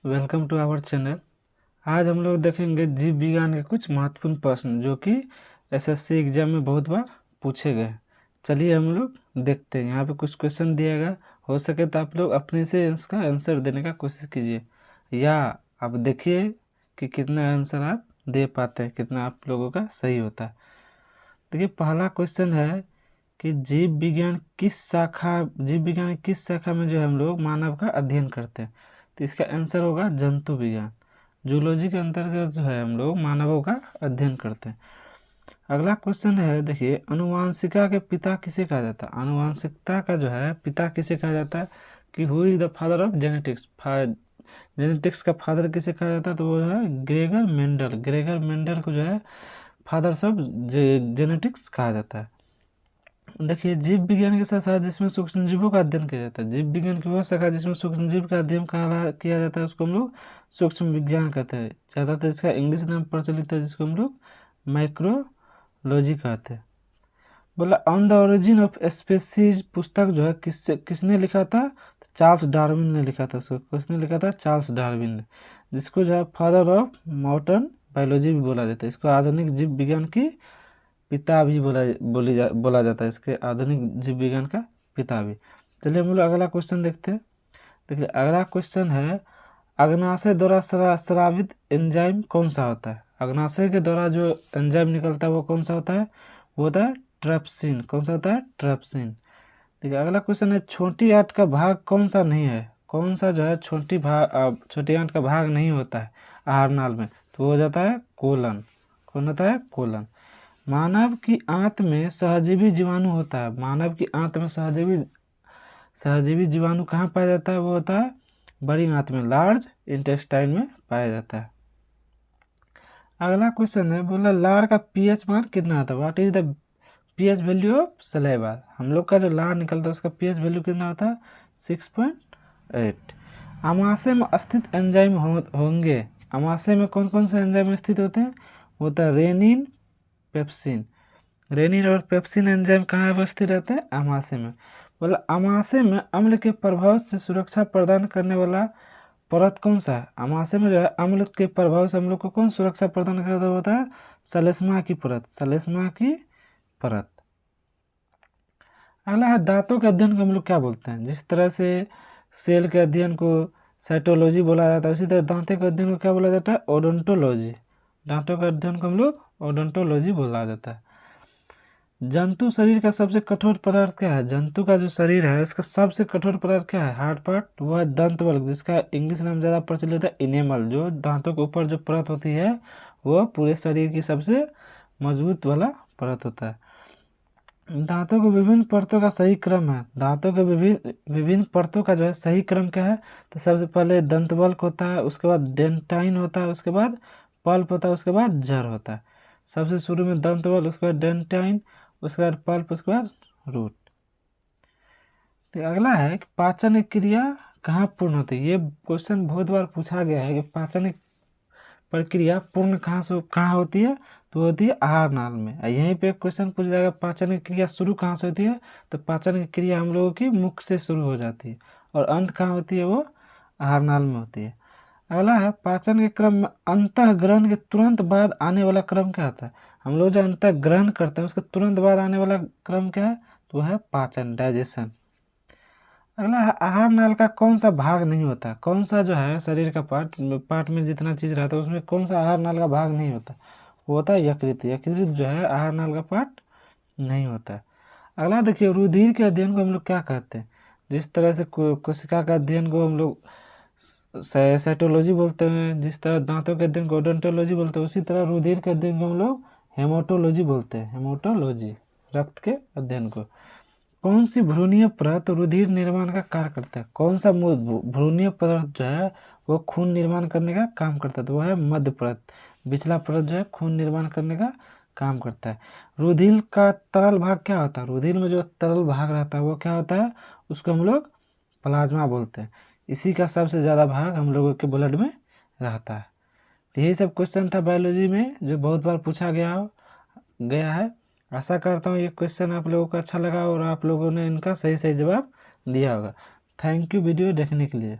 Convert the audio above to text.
Welcome to our channel. आज हम लोग देखेंगे जीव विज्ञान के कुछ महत्वपूर्ण प्रश्न जो कि एसएससी एग्जाम में बहुत बार पूछे गए। चलिए हम लोग देखते हैं। यहाँ पे कुछ क्वेश्चन दिएगा, हो सके तो आप लोग अपने से इसका आंसर देने का कोशिश कीजिए, या आप देखिए कि कितना आंसर आप दे पाते हैं, कितना आप लोगों का सही होता है। देखिए पहला क्वेश्चन है कि जीव विज्ञान की किस शाखा में जो है हम लोग मानव का अध्ययन करते हैं। तो इसका आंसर होगा जंतु विज्ञान। जूलॉजी के अंतर्गत जो है हम लोग मानवों का अध्ययन करते हैं। अगला क्वेश्चन है, देखिए अनुवांशिका के पिता किसे कहा जाता है। अनुवांशिकता का जो है पिता किसे कहा जाता है, कि who is the father of genetics. Genetics का फादर किसे कहा जाता है, तो वो है ग्रेगर मेंडल। ग्रेगर मेंडल को जो है फादर्स ऑफ जेनेटिक्स कहा जाता है। देखिए जीव विज्ञान के साथ साथ जिसमें सूक्ष्म जीवों का अध्ययन किया जाता है, जीव विज्ञान की वह शाखा जिसमें सूक्ष्म जीव का अध्ययन किया जाता है उसको हम लोग सूक्ष्म विज्ञान कहते हैं। ज़्यादातर इसका इंग्लिश नाम प्रचलित है जिसको हम लोग माइक्रोलॉजी कहते हैं। बोला on the origin of species पुस्तक जो है किसने लिखा था, तो चार्ल्स डार्विन ने लिखा था। उसको किसने लिखा था, चार्ल्स डार्विन ने, जिसको जो है फादर ऑफ मॉडर्न बायोलॉजी भी बोला जाता है। इसको आधुनिक जीव विज्ञान की पिता भी बोला जाता है, इसके आधुनिक जीव विज्ञान का पिता भी। चलिए हम लोग अगला क्वेश्चन देखते हैं। देखिए अगला क्वेश्चन है, अग्नाशय द्वारा स्रावित एंजाइम कौन सा होता है। अग्नाशय के द्वारा जो एंजाइम निकलता है वो कौन सा होता है, वो होता है ट्रिप्सिन। कौन सा होता है, ट्रिप्सिन। देखिए अगला क्वेश्चन है, छोटी आंत का भाग कौन सा नहीं है। कौन सा जो है छोटी आंत का भाग नहीं होता है आहार नाल में, तो वो हो जाता है कोलन। कौन होता है, कोलन। मानव की आंत में सहजीवी जीवाणु होता है। मानव की आंत में सहजीवी जीवाणु कहाँ पाया जाता है, वो होता है बड़ी आंत में, लार्ज इंटेस्टाइन में पाया जाता है। अगला क्वेश्चन है, बोला लार का पीएच मान कितना होता है। What is the pH value of saliva. हम लोग का जो लार निकलता है उसका पीएच वैल्यू कितना होता है, 6.8। अमाशय में स्थित एंजाइम होंगे। अमाशय में कौन कौन से एंजाइम स्थित होते हैं, होता है रेनिन, पेप्सिन। रेनिन और पेप्सिन एंजाइम कहाँ अवस्थित रहते हैं, अमाशय में। बोला अमाशय में अम्ल के प्रभाव से सुरक्षा प्रदान करने वाला परत कौन सा है। अमाशय में जो है अम्ल के प्रभाव से हम लोग को कौन सुरक्षा प्रदान करता होता है, सलेस्मा की परत। सलेस्मा की परत। अगला है, दांतों के अध्ययन को हम लोग क्या बोलते हैं। जिस तरह से सेल के अध्ययन को साइटोलॉजी बोला जाता है, उसी तरह दांतों के अध्ययन को क्या बोला जाता है, ओडोंटोलॉजी। दांतों के अध्ययन को हम लोग ओडोंटोलॉजी बोला जाता है। जंतु शरीर का सबसे कठोर पदार्थ क्या है। जंतु का जो शरीर है इसका सबसे कठोर पदार्थ क्या है, हार्ड पार्ट, वो है दंत बल्क, जिसका इंग्लिश नाम ज़्यादा प्रचलित है इनेमल। जो दांतों के ऊपर जो परत होती है वो पूरे शरीर की सबसे मजबूत वाला परत होता है। दांतों के विभिन्न परतों का सही क्रम है। दांतों के विभिन्न परतों का जो है सही क्रम क्या है, तो सबसे पहले दंत बल्क होता है, उसके बाद डेंटाइन होता है, उसके बाद पल्प होता है, उसके बाद जड़ होता है। सबसे शुरू में दंत बल्क, उसके बाद डेंटाइन, उसके बाद पल्प, उसके बाद रूट। तो अगला है कि पाचन क्रिया कहाँ पूर्ण होती है। ये क्वेश्चन बहुत बार पूछा गया है कि पाचन प्रक्रिया पूर्ण कहाँ होती है, तो होती है आहार नाल में। यहीं पे क्वेश्चन पूछ जाएगा पाचन क्रिया शुरू कहाँ से होती है, तो पाचन क्रिया हम लोगों की मुख से शुरू हो जाती है, और अंत कहाँ होती है, वो आहार नाल में होती है। अगला है, पाचन के क्रम में अंतःग्रहण के तुरंत बाद आने वाला क्रम क्या होता है। हम लोग जो अंतःग्रहण करते हैं उसके तुरंत बाद आने वाला क्रम क्या है, तो वह है पाचन, डाइजेशन। अगला है, आहार नाल का कौन सा भाग नहीं होता। कौन सा जो है शरीर का पार्ट में जितना चीज रहता है उसमें कौन सा आहार नाल का भाग नहीं होता, वो होता है यकृत। यकृत जो है आहार नाल का पार्ट नहीं होता है। अगला देखिए, रुधिर के अध्ययन को हम लोग क्या कहते हैं। जिस तरह से कोशिका का अध्ययन को हम लोग साइटोलॉजी बोलते हैं, जिस तरह दांतों के अध्ययन को ओडोंटोलॉजी बोलते हैं, उसी तरह रुधिर के अध्ययन को हम लोग हेमाटोलॉजी बोलते हैं। हेमाटोलॉजी, रक्त के अध्ययन को। कौन सी भ्रूणीय परत रुधिर निर्माण का कार्य करता है। कौन सा भ्रूणीय परत जो है वो खून निर्माण करने का काम करता है, तो वो है मध्य परत। पिछला परत जो है खून निर्माण करने का काम करता है। रुधिर का तरल भाग क्या होता है। रुधिर में जो तरल भाग रहता है वो क्या होता है, उसको हम लोग प्लाज्मा बोलते हैं। इसी का सबसे ज़्यादा भाग हम लोगों के ब्लड में रहता है। तो यही सब क्वेश्चन था बायोलॉजी में जो बहुत बार पूछा गया है। आशा करता हूँ ये क्वेश्चन आप लोगों को अच्छा लगा और आप लोगों ने इनका सही सही जवाब दिया होगा। थैंक यू वीडियो देखने के लिए।